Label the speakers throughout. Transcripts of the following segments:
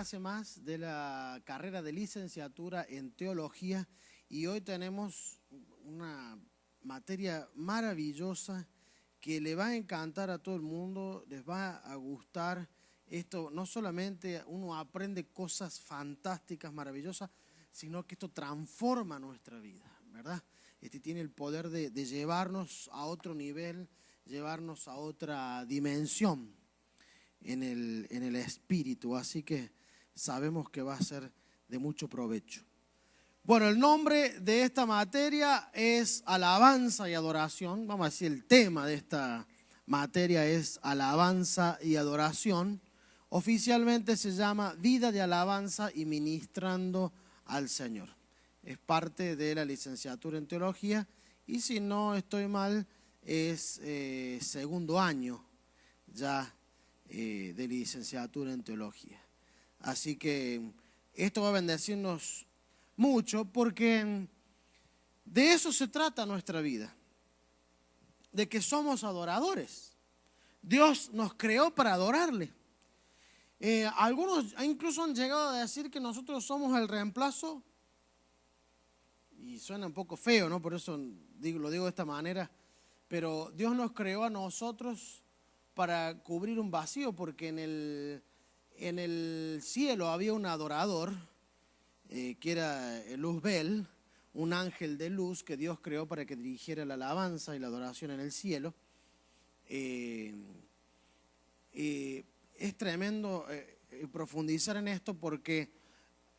Speaker 1: clase más de la carrera de licenciatura en teología y hoy tenemos una materia maravillosa que le va a encantar a todo el mundo, les va a gustar. Esto no solamente uno aprende cosas fantásticas, maravillosas, sino que esto transforma nuestra vida, ¿verdad? Tiene el poder de llevarnos a otro nivel, llevarnos a otra dimensión en el espíritu, así que sabemos que va a ser de mucho provecho. Bueno, el nombre de esta materia es alabanza y adoración. Vamos a decir, el tema de esta materia es alabanza y adoración. Oficialmente se llama Vida de Alabanza y Ministrando al Señor. Es parte de la licenciatura en teología y si no estoy mal es segundo año ya de licenciatura en teología. Así que esto va a bendecirnos mucho porque de eso se trata nuestra vida, de que somos adoradores. Dios nos creó para adorarle. Algunos incluso han llegado a decir que nosotros somos el reemplazo, y suena un poco feo, ¿no? Por eso lo digo de esta manera, pero Dios nos creó a nosotros para cubrir un vacío, porque en el cielo había un adorador, que era Luzbel, un ángel de luz que Dios creó para que dirigiera la alabanza y la adoración en el cielo. Es tremendo profundizar en esto porque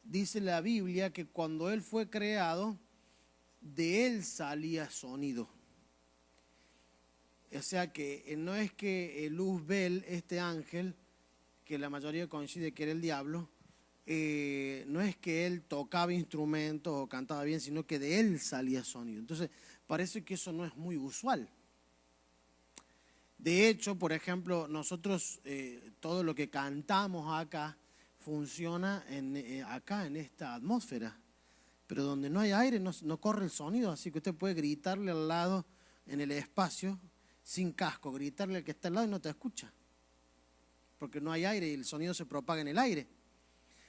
Speaker 1: dice la Biblia que cuando él fue creado, de él salía sonido. O sea que no es que Luzbel, este ángel, que la mayoría coincide que era el diablo, no es que él tocaba instrumentos o cantaba bien, sino que de él salía sonido. Entonces parece que eso no es muy usual. De hecho, por ejemplo, nosotros todo lo que cantamos acá funciona acá en esta atmósfera, pero donde no hay aire no corre el sonido, así que usted puede gritarle al lado en el espacio sin casco, gritarle al que está al lado y no te escucha, porque no hay aire y el sonido se propaga en el aire.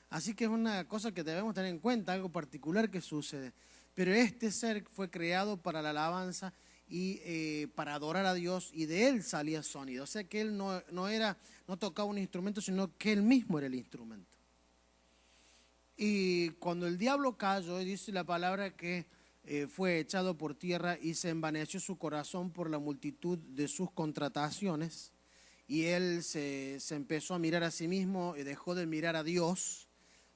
Speaker 1: Así que es una cosa que debemos tener en cuenta, algo particular que sucede. Pero este ser fue creado para la alabanza y para adorar a Dios, y de él salía sonido. O sea que él no tocaba un instrumento, sino que él mismo era el instrumento. Y cuando el diablo cayó, dice la palabra que fue echado por tierra y se envaneció su corazón por la multitud de sus contrataciones, y él se empezó a mirar a sí mismo y dejó de mirar a Dios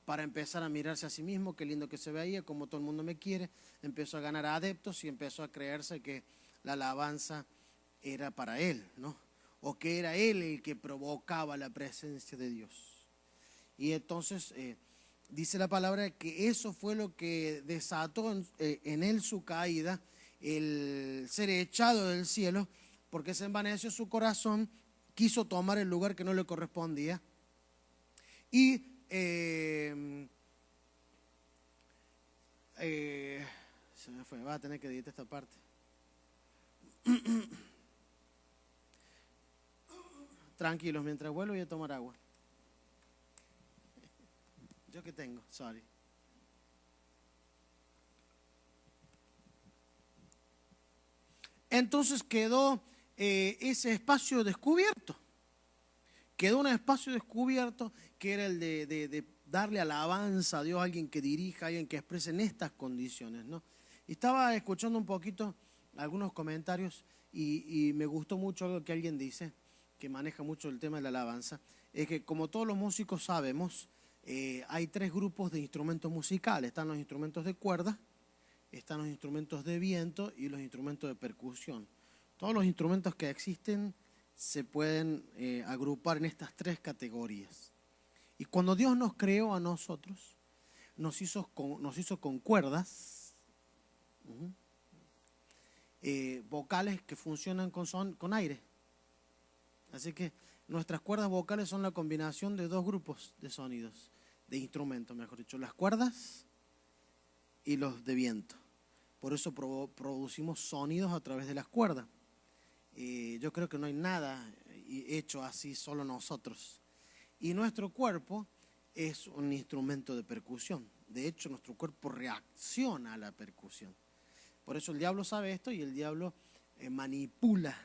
Speaker 1: para empezar a mirarse a sí mismo. Qué lindo que se veía, como todo el mundo me quiere. Empezó a ganar adeptos y empezó a creerse que la alabanza era para él, ¿no? O que era él el que provocaba la presencia de Dios. Y entonces dice la palabra que eso fue lo que desató en él su caída, el ser echado del cielo, porque se envaneció su corazón, quiso tomar el lugar que no le correspondía y se me fue, va a tener que editar esta parte. Tranquilos, mientras vuelvo voy a tomar agua. Yo que tengo, sorry. Entonces quedó ese espacio descubierto. Quedó un espacio descubierto que era el de darle alabanza a Dios, a alguien que dirija, a alguien que exprese en estas condiciones, ¿no? Y estaba escuchando un poquito algunos comentarios y me gustó mucho algo que alguien dice, que maneja mucho el tema de la alabanza, es que como todos los músicos sabemos, hay tres grupos de instrumentos musicales. Están los instrumentos de cuerda, están los instrumentos de viento y los instrumentos de percusión. Todos los instrumentos que existen se pueden agrupar en estas tres categorías. Y cuando Dios nos creó a nosotros, nos hizo con cuerdas vocales que funcionan con aire. Así que nuestras cuerdas vocales son la combinación de dos grupos de sonidos, de instrumentos, mejor dicho, las cuerdas y los de viento. Por eso producimos sonidos a través de las cuerdas. Yo creo que no hay nada hecho así, solo nosotros. Y nuestro cuerpo es un instrumento de percusión. De hecho, nuestro cuerpo reacciona a la percusión. Por eso el diablo sabe esto y el diablo manipula,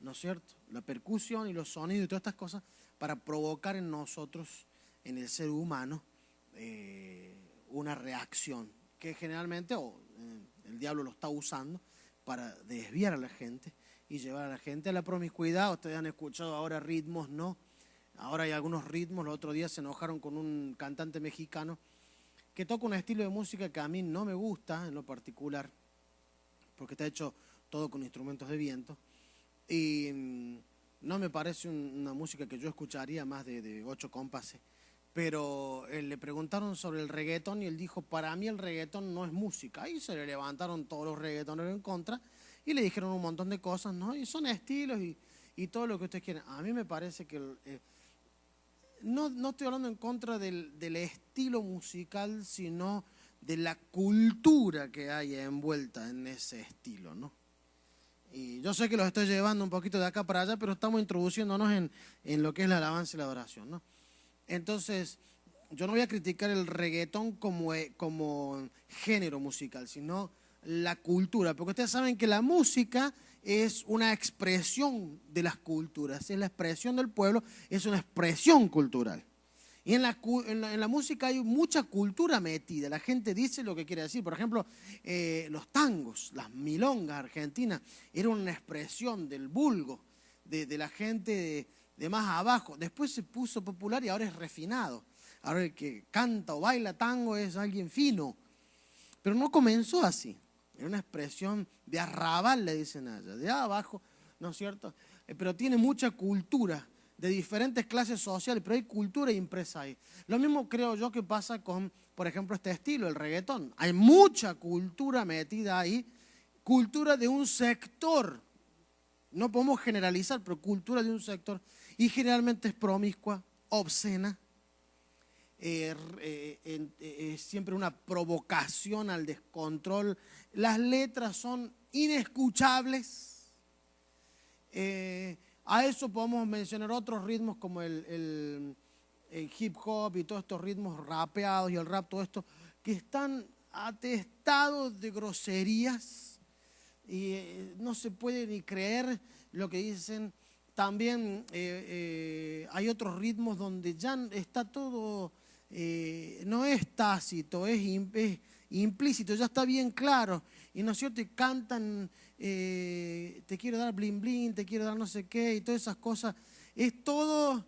Speaker 1: ¿no es cierto?, la percusión y los sonidos y todas estas cosas para provocar en nosotros, en el ser humano, una reacción que generalmente el diablo lo está usando para desviar a la gente y llevar a la gente a la promiscuidad. Ustedes han escuchado ahora ritmos, ¿no? Ahora hay algunos ritmos. El otro día se enojaron con un cantante mexicano que toca un estilo de música que a mí no me gusta en lo particular, porque está hecho todo con instrumentos de viento, y no me parece una música que yo escucharía más de 8 compases. Pero le preguntaron sobre el reggaetón y él dijo, para mí el reggaetón no es música. Y se le levantaron todos los reggaetoneros en contra y le dijeron un montón de cosas, ¿no? Y son estilos y todo lo que ustedes quieren. A mí me parece que no estoy hablando en contra del estilo musical, sino de la cultura que hay envuelta en ese estilo, ¿no? Y yo sé que los estoy llevando un poquito de acá para allá, pero estamos introduciéndonos en lo que es la alabanza y la adoración, ¿no? Entonces, yo no voy a criticar el reggaetón como género musical, sino la cultura, porque ustedes saben que la música es una expresión de las culturas, es la expresión del pueblo, es una expresión cultural. Y en la música hay mucha cultura metida, la gente dice lo que quiere decir. Por ejemplo, los tangos, las milongas argentinas, eran una expresión del vulgo, de la gente de más abajo. Después se puso popular y ahora es refinado. Ahora el que canta o baila tango es alguien fino. Pero no comenzó así. Era una expresión de arrabal, le dicen allá, de abajo, ¿no es cierto? Pero tiene mucha cultura, de diferentes clases sociales, pero hay cultura impresa ahí. Lo mismo creo yo que pasa con, por ejemplo, este estilo, el reggaetón. Hay mucha cultura metida ahí, cultura de un sector. No podemos generalizar, pero cultura de un sector. Y generalmente es promiscua, obscena. Es siempre una provocación al descontrol. Las letras son inescuchables. A eso podemos mencionar otros ritmos como el hip hop y todos estos ritmos rapeados y el rap, todo esto, que están atestados de groserías y no se puede ni creer lo que dicen. También hay otros ritmos donde ya está todo, no es tácito, es implícito, ya está bien claro. Y no es cierto, y cantan, te quiero dar blin blin, te quiero dar no sé qué, y todas esas cosas. Es todo,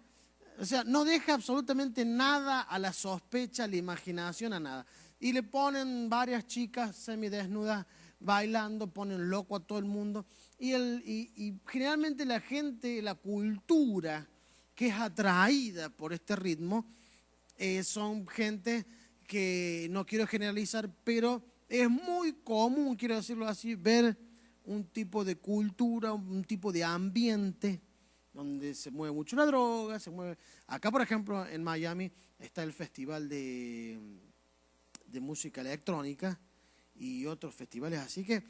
Speaker 1: o sea, no deja absolutamente nada a la sospecha, a la imaginación, a nada. Y le ponen varias chicas semidesnudas bailando, ponen loco a todo el mundo. Y generalmente la gente, la cultura que es atraída por este ritmo, son gente que, no quiero generalizar, pero es muy común, quiero decirlo así, ver un tipo de cultura, un tipo de ambiente donde se mueve mucho la droga, se mueve. Acá, por ejemplo, en Miami está el festival de música electrónica y otros festivales, así que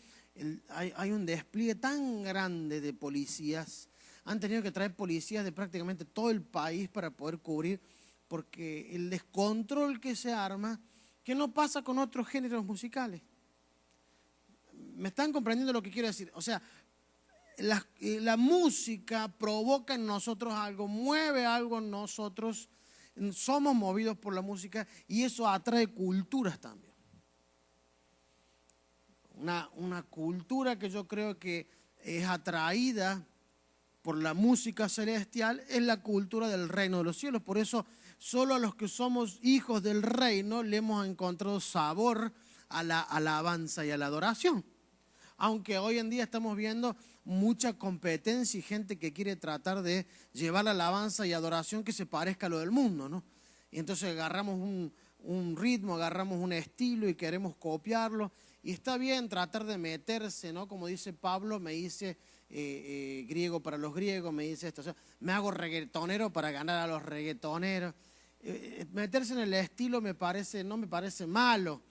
Speaker 1: hay un despliegue tan grande de policías. Han tenido que traer policías de prácticamente todo el país para poder cubrir, porque el descontrol que se arma, que no pasa con otros géneros musicales. ¿Me están comprendiendo lo que quiero decir? O sea, la música provoca en nosotros algo, mueve algo en nosotros, somos movidos por la música y eso atrae culturas también. Una cultura que yo creo que es atraída por la música celestial es la cultura del reino de los cielos. Por eso solo a los que somos hijos del reino le hemos encontrado sabor a la alabanza y a la adoración. Aunque hoy en día estamos viendo mucha competencia y gente que quiere tratar de llevar la alabanza y adoración que se parezca a lo del mundo, ¿no? Y entonces agarramos un ritmo, agarramos un estilo y queremos copiarlo. Y está bien tratar de meterse, ¿no? Como dice Pablo, me dice griego para los griegos, me dice esto. O sea, me hago reggaetonero para ganar a los reggaetoneros. Meterse en el estilo no me parece malo,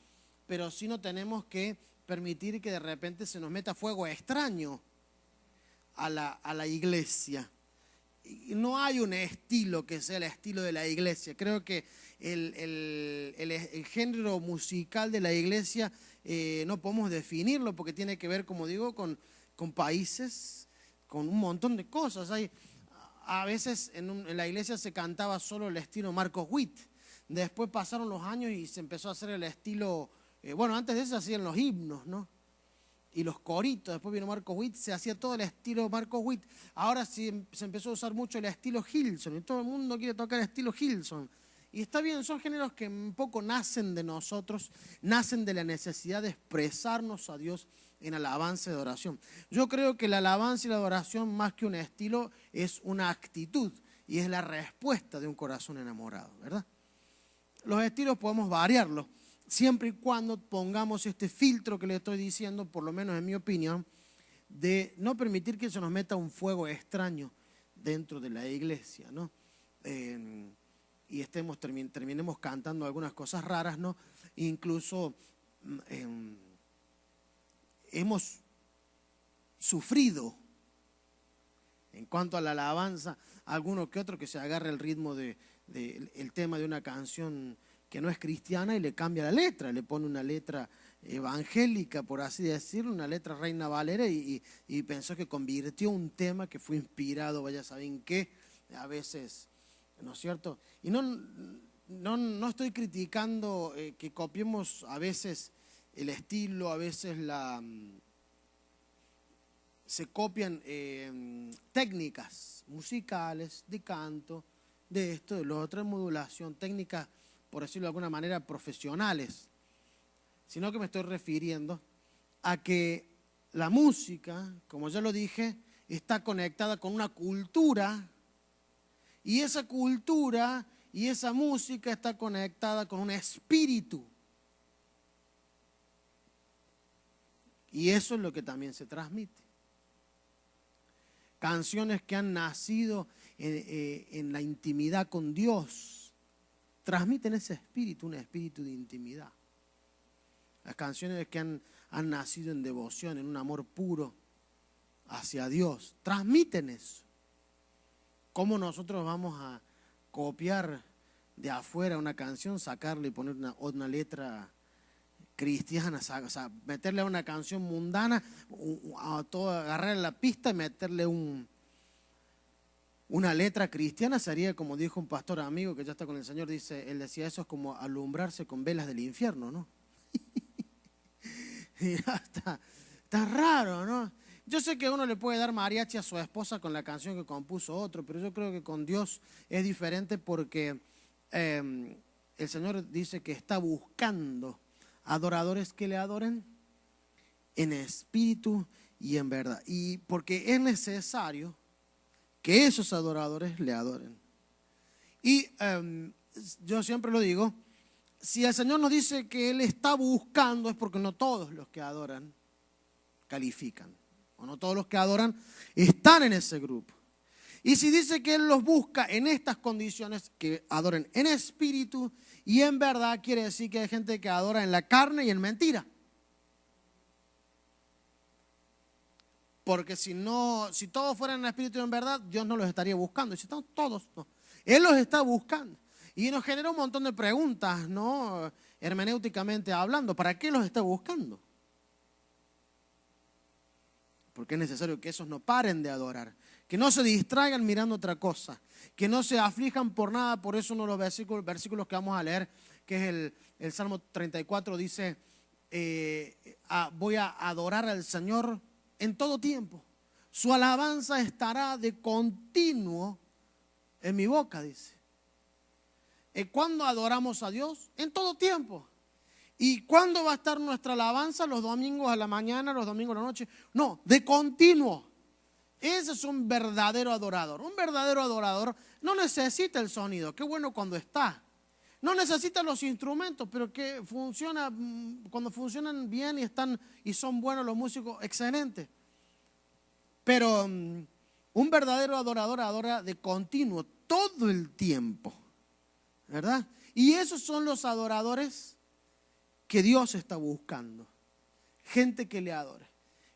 Speaker 1: pero sí no tenemos que permitir que de repente se nos meta fuego extraño a la iglesia. no hay un estilo que sea el estilo de la iglesia. Creo que el género musical de la iglesia no podemos definirlo porque tiene que ver, como digo, con países, con un montón de cosas. A veces en la iglesia se cantaba solo el estilo Marcos Witt. Después pasaron los años y se empezó a hacer el estilo, bueno, antes de eso se hacían los himnos, ¿no? Y los coritos, después vino Marcos Witt, se hacía todo el estilo Marcos Witt. Ahora sí se empezó a usar mucho el estilo Hillsong, y todo el mundo quiere tocar el estilo Hillsong. Y está bien, son géneros que un poco nacen de nosotros, nacen de la necesidad de expresarnos a Dios en alabanza y adoración. Yo creo que la alabanza y la adoración, más que un estilo, es una actitud y es la respuesta de un corazón enamorado, ¿verdad? Los estilos podemos variarlos, siempre y cuando pongamos este filtro que le estoy diciendo, por lo menos en mi opinión, de no permitir que se nos meta un fuego extraño dentro de la iglesia, ¿no? Y terminemos cantando algunas cosas raras, ¿no? Incluso hemos sufrido en cuanto a la alabanza, alguno que otro que se agarre el ritmo el tema de una canción que no es cristiana y le cambia la letra, le pone una letra evangélica, por así decirlo, una letra Reina Valera y pensó que convirtió un tema que fue inspirado, vaya a saber en qué, a veces, ¿no es cierto? Y no estoy criticando que copiemos a veces el estilo, a veces se copian técnicas musicales, de canto, de esto, de lo otro, modulación, técnicas, por decirlo de alguna manera, profesionales, sino que me estoy refiriendo a que la música, como ya lo dije, está conectada con una cultura y esa cultura y esa música está conectada con un espíritu. Y eso es lo que también se transmite. Canciones que han nacido en la intimidad con Dios transmiten ese espíritu, un espíritu de intimidad. Las canciones que han nacido en devoción, en un amor puro hacia Dios, transmiten eso. ¿Cómo nosotros vamos a copiar de afuera una canción, sacarle y poner una letra cristiana, o sea, meterle a una canción mundana, agarrar la pista y meterle una letra cristiana? Sería, como dijo un pastor amigo que ya está con el Señor, él decía, eso es como alumbrarse con velas del infierno, ¿no? Y está raro, ¿no? Yo sé que uno le puede dar mariachi a su esposa con la canción que compuso otro, pero yo creo que con Dios es diferente porque el Señor dice que está buscando adoradores que le adoren en espíritu y en verdad. Y porque es necesario que esos adoradores le adoren. Y yo siempre lo digo, si el Señor nos dice que Él está buscando, es porque no todos los que adoran califican, o no todos los que adoran están en ese grupo. Y si dice que Él los busca en estas condiciones, que adoren en espíritu y en verdad, quiere decir que hay gente que adora en la carne y en mentira. Porque si todos fueran en espíritu y en verdad, Dios no los estaría buscando. Y si están todos, no. Él los está buscando. Y nos genera un montón de preguntas, ¿no? Hermenéuticamente hablando, ¿para qué los está buscando? Porque es necesario que esos no paren de adorar, que no se distraigan mirando otra cosa, que no se aflijan por nada. Por eso uno de los versículos que vamos a leer, que es el Salmo 34, dice, voy a adorar al Señor en todo tiempo. Su alabanza estará de continuo en mi boca, dice. ¿Cuándo adoramos a Dios? En todo tiempo. ¿Y cuándo va a estar nuestra alabanza? ¿Los domingos a la mañana, los domingos a la noche? No, de continuo. Ese es un verdadero adorador. Un verdadero adorador no necesita el sonido. Qué bueno cuando está. No necesita los instrumentos, pero que funciona, cuando funcionan bien y son buenos los músicos, excelente. Pero un verdadero adorador adora de continuo, todo el tiempo, ¿verdad? Y esos son los adoradores que Dios está buscando. Gente que le adore.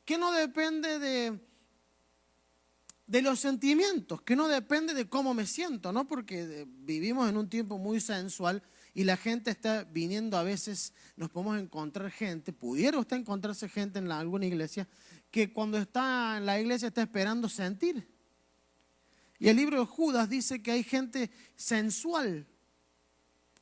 Speaker 1: Que no depende de los sentimientos, que no depende de cómo me siento, ¿no? Porque vivimos en un tiempo muy sensual y la gente está viniendo a veces, nos podemos encontrar gente, pudiera usted encontrarse gente en alguna iglesia, que cuando está en la iglesia está esperando sentir. Y el libro de Judas dice que hay gente sensual,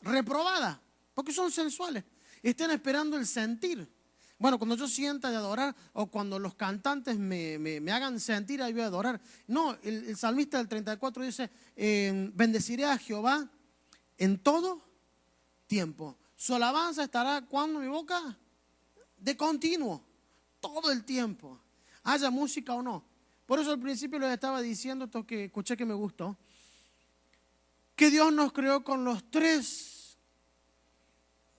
Speaker 1: reprobada, porque son sensuales, están esperando el sentir. Bueno, cuando yo sienta de adorar o cuando los cantantes me hagan sentir, ahí voy a adorar. No, el salmista del 34 dice, bendeciré a Jehová en todo tiempo. Su alabanza estará, ¿cuándo en mi boca? De continuo, todo el tiempo, haya música o no. Por eso al principio les estaba diciendo, esto que escuché que me gustó, que Dios nos creó con los 3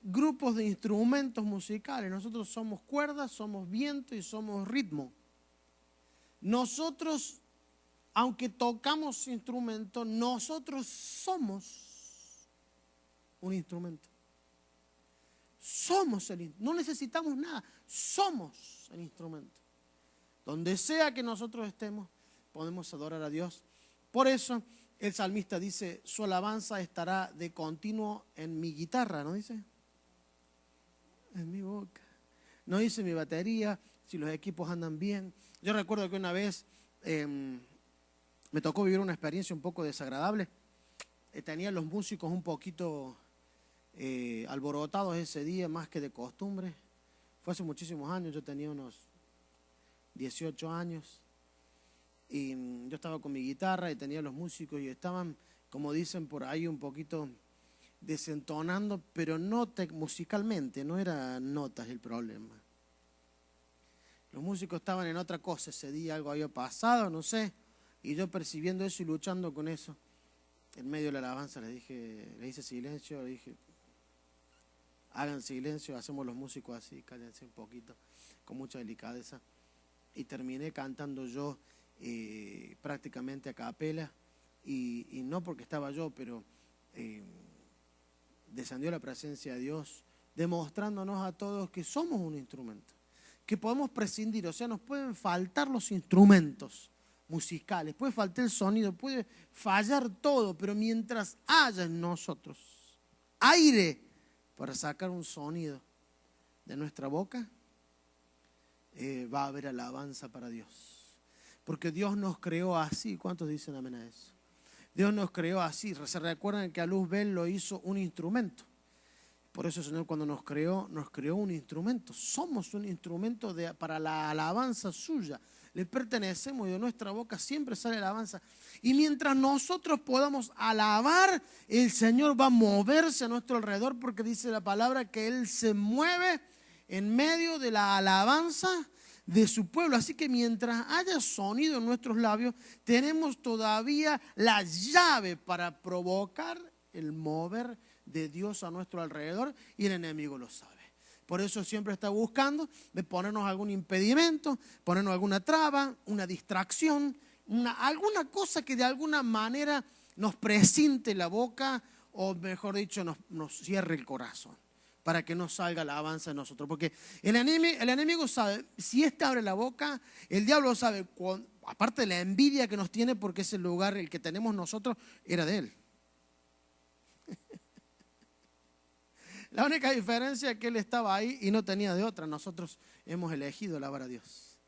Speaker 1: grupos de instrumentos musicales. Nosotros somos cuerdas, somos viento y somos ritmo. Nosotros, aunque tocamos instrumentos, nosotros somos un instrumento. Somos el instrumento. No necesitamos nada. Somos el instrumento. Donde sea que nosotros estemos, podemos adorar a Dios. Por eso el salmista dice, su alabanza estará de continuo en mi guitarra, ¿no dice? En mi boca. No dice mi batería, si los equipos andan bien. Yo recuerdo que una vez me tocó vivir una experiencia un poco desagradable. Tenía los músicos un poquito alborotados ese día, más que de costumbre. Fue hace muchísimos años, yo tenía unos 18 años. Y yo estaba con mi guitarra y tenía los músicos y estaban, como dicen por ahí, un poquito desentonando, pero no musicalmente, no eran notas el problema. Los músicos estaban en otra cosa ese día, algo había pasado, no sé, y yo percibiendo eso y luchando con eso, en medio de la alabanza le hice silencio, le dije, hagan silencio, hacemos los músicos así, cállense un poquito, con mucha delicadeza, y terminé cantando yo prácticamente a capela, y no porque estaba yo, pero descendió la presencia de Dios, demostrándonos a todos que somos un instrumento, que podemos prescindir, o sea, nos pueden faltar los instrumentos musicales, puede faltar el sonido, puede fallar todo, pero mientras haya en nosotros aire para sacar un sonido de nuestra boca, va a haber alabanza para Dios, porque Dios nos creó así. ¿Cuántos dicen amén a eso? Dios nos creó así. Se recuerdan que a Luzbel lo hizo un instrumento. Por eso el Señor cuando nos creó un instrumento. Somos un instrumento para la alabanza suya. Le pertenecemos y de nuestra boca siempre sale alabanza. Y mientras nosotros podamos alabar, el Señor va a moverse a nuestro alrededor, porque dice la palabra que Él se mueve en medio de la alabanza de su pueblo. Así que mientras haya sonido en nuestros labios, tenemos todavía la llave para provocar el mover de Dios a nuestro alrededor, y el enemigo lo sabe. Por eso siempre está buscando de ponernos algún impedimento, ponernos alguna traba, una distracción, alguna cosa que de alguna manera nos presinte la boca, o mejor dicho, nos cierre el corazón, para que no salga la alabanza de nosotros. Porque el enemigo sabe, si éste abre la boca, el diablo sabe, aparte de la envidia que nos tiene, porque ese lugar, el que tenemos nosotros, era de él. La única diferencia es que él estaba ahí y no tenía de otra. Nosotros hemos elegido alabar a Dios.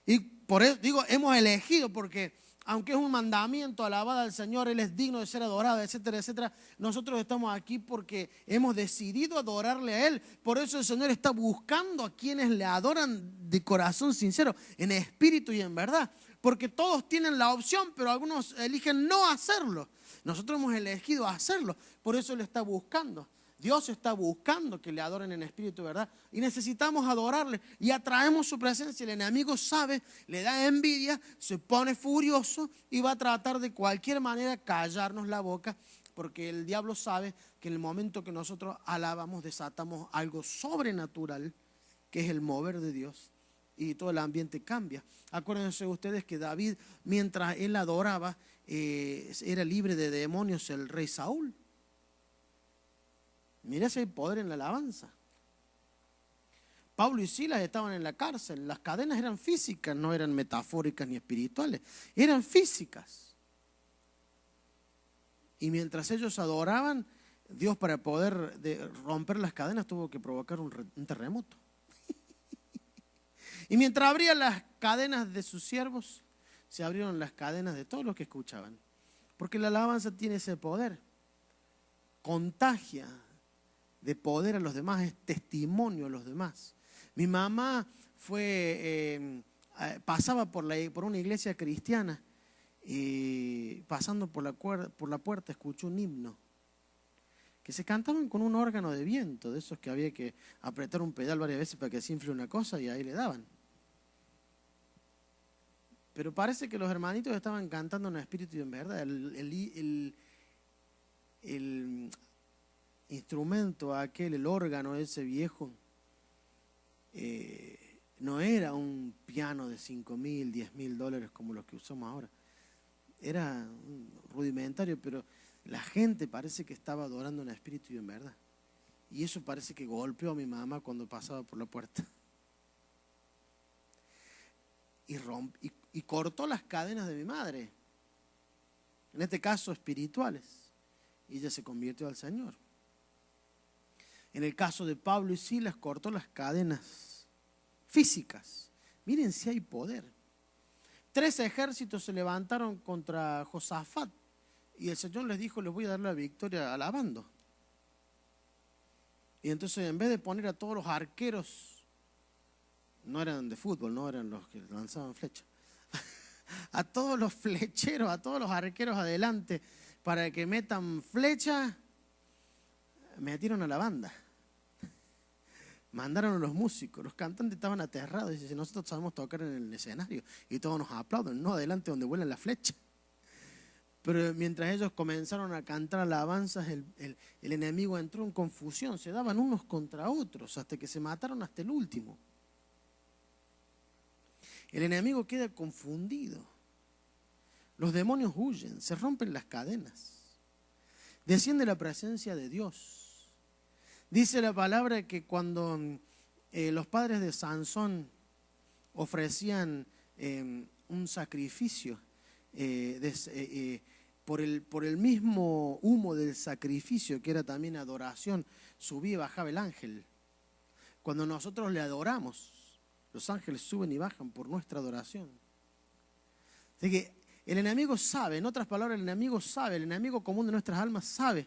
Speaker 1: Y por eso digo, hemos elegido, porque aunque es un mandamiento alabar al Señor, Él es digno de ser adorado, etcétera, etcétera. Nosotros estamos aquí porque hemos decidido adorarle a Él. Por eso el Señor está buscando a quienes le adoran de corazón sincero, en espíritu y en verdad. Porque todos tienen la opción, pero algunos eligen no hacerlo. Nosotros hemos elegido hacerlo, por eso Él está buscando. Dios está buscando que le adoren en espíritu, ¿verdad? Y necesitamos adorarle y atraemos su presencia. El enemigo sabe, le da envidia, se pone furioso y va a tratar de cualquier manera callarnos la boca, porque el diablo sabe que en el momento que nosotros alabamos, desatamos algo sobrenatural, que es el mover de Dios, y todo el ambiente cambia. Acuérdense ustedes que David, mientras él adoraba, era libre de demonios el rey Saúl. Mira si hay poder en la alabanza. Pablo y Silas estaban en la cárcel. Las cadenas eran físicas, no eran metafóricas ni espirituales. Eran físicas. Y mientras ellos adoraban, Dios, para poder romper las cadenas, tuvo que provocar un terremoto. Y mientras abrían las cadenas de sus siervos, se abrieron las cadenas de todos los que escuchaban. Porque la alabanza tiene ese poder. Contagia de poder a los demás, es testimonio a los demás. Mi mamá pasaba por una iglesia cristiana y pasando por la puerta escuchó un himno que se cantaban con un órgano de viento, de esos que había que apretar un pedal varias veces para que se infle una cosa y ahí le daban. Pero parece que los hermanitos estaban cantando en espíritu y en verdad. El instrumento aquel, el órgano ese viejo, no era un piano de $5,000, $10,000 como los que usamos ahora. Era rudimentario, pero la gente parece que estaba adorando en espíritu y en verdad. Y eso parece que golpeó a mi mamá cuando pasaba por la puerta. Y cortó las cadenas de mi madre, en este caso espirituales, y ella se convirtió al Señor. En el caso de Pablo y Silas, cortó las cadenas físicas. Miren si hay poder. 3 ejércitos se levantaron contra Josafat y el Señor les dijo: les voy a dar la victoria alabando. Y entonces, en vez de poner a todos los arqueros, no eran de fútbol, no eran los que lanzaban flechas, a todos los flecheros, a todos los arqueros adelante para que metan flecha, metieron a la banda. Mandaron a los músicos, los cantantes estaban aterrados. Dicen: nosotros sabemos tocar en el escenario y todos nos aplauden, no adelante donde vuelan las flechas. Pero mientras ellos comenzaron a cantar alabanzas, el enemigo entró en confusión, se daban unos contra otros hasta que se mataron hasta el último. El enemigo queda confundido. Los demonios huyen, se rompen las cadenas. Desciende la presencia de Dios. Dice la palabra que cuando los padres de Sansón ofrecían un sacrificio, por el mismo humo del sacrificio, que era también adoración, subía y bajaba el ángel. Cuando nosotros le adoramos, los ángeles suben y bajan por nuestra adoración. Así que el enemigo sabe, en otras palabras, el enemigo común de nuestras almas sabe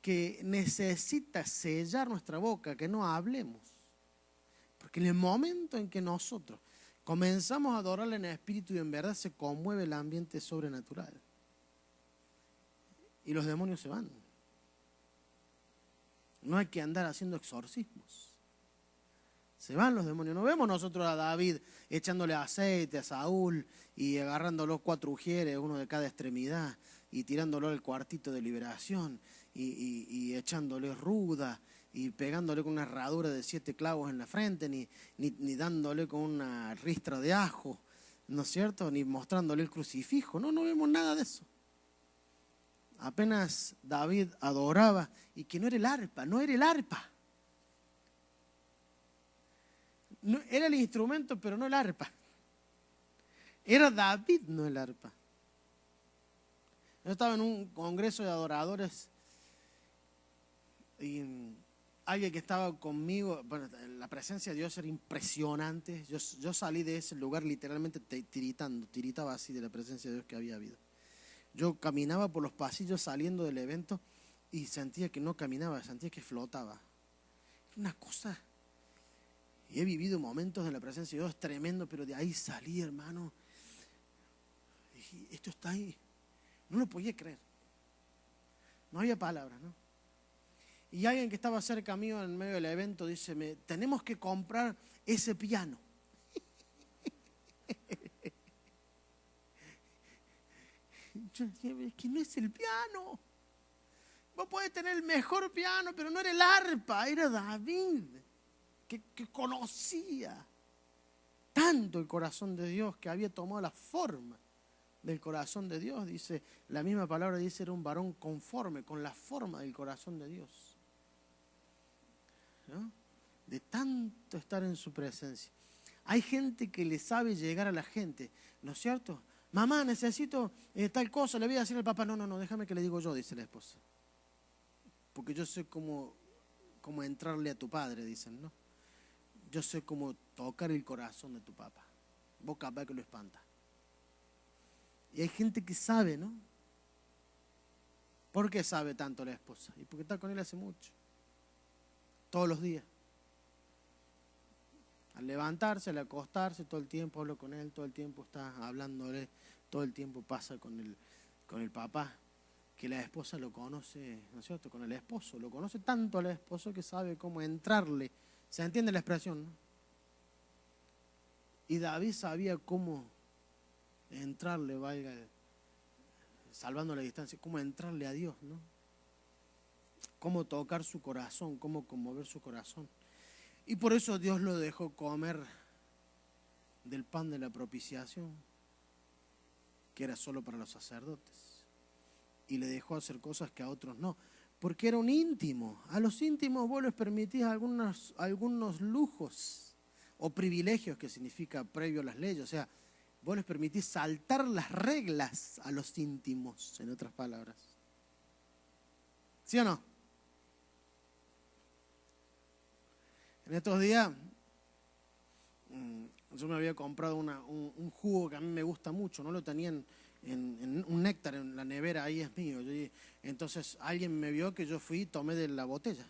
Speaker 1: que necesita sellar nuestra boca, que no hablemos. Porque en el momento en que nosotros comenzamos a adorarle en espíritu y en verdad, se conmueve el ambiente sobrenatural. Y los demonios se van. No hay que andar haciendo exorcismos. Se van los demonios. No vemos nosotros a David echándole aceite a Saúl y agarrándolo 4 ujieres, uno de cada extremidad, y tirándolo al cuartito de liberación y echándole ruda y pegándole con una herradura de 7 clavos en la frente, ni dándole con una ristra de ajo, ¿no es cierto? Ni mostrándole el crucifijo. No vemos nada de eso. Apenas David adoraba, y que no era el arpa, No, era el instrumento, pero no el arpa. Era David, no el arpa. Yo estaba en un congreso de adoradores y alguien que estaba conmigo, bueno, la presencia de Dios era impresionante. Yo salí de ese lugar literalmente tiritaba así de la presencia de Dios que había habido. Yo caminaba por los pasillos saliendo del evento y sentía que no caminaba, sentía que flotaba. Era una cosa. Y he vivido momentos en la presencia de Dios tremendo, pero de ahí salí, hermano. Dije: esto está ahí. No lo podía creer. No había palabras, ¿no? Y alguien que estaba cerca mío en medio del evento dice: tenemos que comprar ese piano. Yo decía: es que no es el piano. Vos podés tener el mejor piano, pero no era el arpa, era David. Que conocía tanto el corazón de Dios, que había tomado la forma del corazón de Dios. Dice, la misma palabra dice, era un varón conforme con la forma del corazón de Dios, ¿no? de tanto estar en su presencia. Hay gente que le sabe llegar a la gente, ¿no es cierto? Mamá, necesito tal cosa, le voy a decir al papá. No, no, no, déjame que le digo yo, dice la esposa. Porque yo sé cómo entrarle a tu padre, dicen, ¿no? Yo sé cómo tocar el corazón de tu papá. Vos capaz que lo espanta. Y hay gente que sabe, ¿no? ¿Por qué sabe tanto la esposa? Y porque está con él hace mucho. Todos los días. Al levantarse, al acostarse, todo el tiempo hablo con él, todo el tiempo está hablándole, todo el tiempo pasa con el papá, que la esposa lo conoce, ¿no es cierto? Con el esposo, lo conoce tanto al esposo que sabe cómo entrarle. ¿Se entiende la expresión, no? Y David sabía cómo entrarle, salvando la distancia, cómo entrarle a Dios, ¿no? Cómo tocar su corazón, cómo conmover su corazón. Y por eso Dios lo dejó comer del pan de la propiciación, que era solo para los sacerdotes. Y le dejó hacer cosas que a otros no, porque era un íntimo. A los íntimos vos les permitís algunos lujos o privilegios, que significa previo a las leyes. O sea, vos les permitís saltar las reglas a los íntimos, en otras palabras. ¿Sí o no? En estos días yo me había comprado un jugo que a mí me gusta mucho, no lo tenía en un néctar en la nevera, ahí es mío. Entonces alguien me vio que yo fui y tomé de la botella.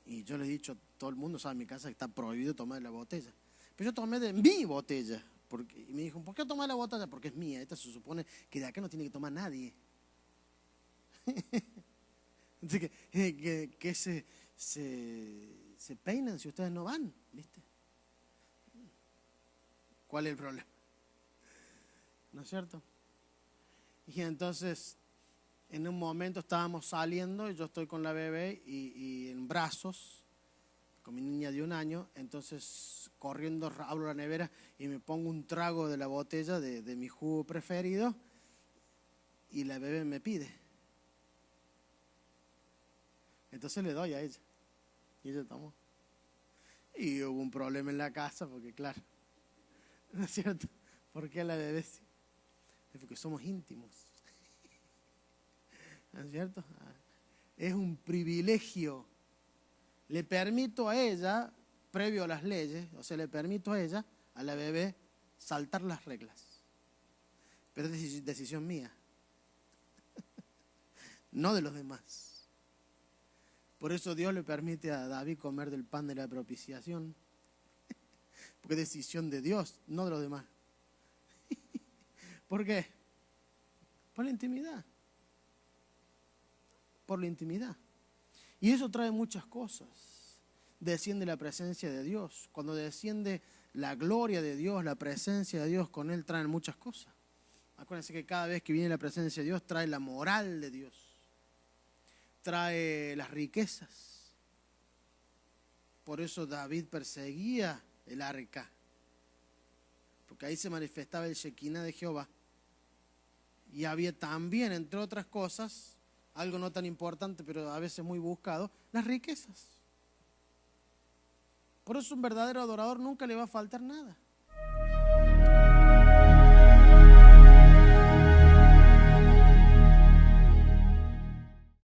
Speaker 1: Y yo le he dicho a todo el mundo, sabe, en mi casa está prohibido tomar de la botella. Pero yo tomé de mi botella. Y me dijo, ¿por qué tomar la botella? Porque es mía, esta se supone que de acá no tiene que tomar nadie. Así que se peinan si ustedes no van, ¿viste? ¿Cuál es el problema? ¿No es cierto? Y entonces, en un momento estábamos saliendo y yo estoy con la bebé y en brazos, con mi niña de 1 año, entonces corriendo abro la nevera y me pongo un trago de la botella de mi jugo preferido y la bebé me pide. Entonces le doy a ella. Y ella tomó. Y hubo un problema en la casa porque, claro, ¿no es cierto? ¿Por qué la bebé sí? Es porque somos íntimos. ¿No es cierto? Es un privilegio. Le permito a ella, previo a las leyes, o sea, le permito a ella, a la bebé, saltar las reglas. Pero es decisión mía. No de los demás. Por eso Dios le permite a David comer del pan de la propiciación. Porque es decisión de Dios, no de los demás. ¿Por qué? Por la intimidad. Por la intimidad. Y eso trae muchas cosas. Desciende la presencia de Dios. Cuando desciende la gloria de Dios, la presencia de Dios, con Él traen muchas cosas. Acuérdense que cada vez que viene la presencia de Dios, trae la moral de Dios. Trae las riquezas. Por eso David perseguía el arca, porque ahí se manifestaba el Shekinah de Jehová. Y había también, entre otras cosas, algo no tan importante, pero a veces muy buscado, las riquezas. Por eso un verdadero adorador nunca le va a faltar nada.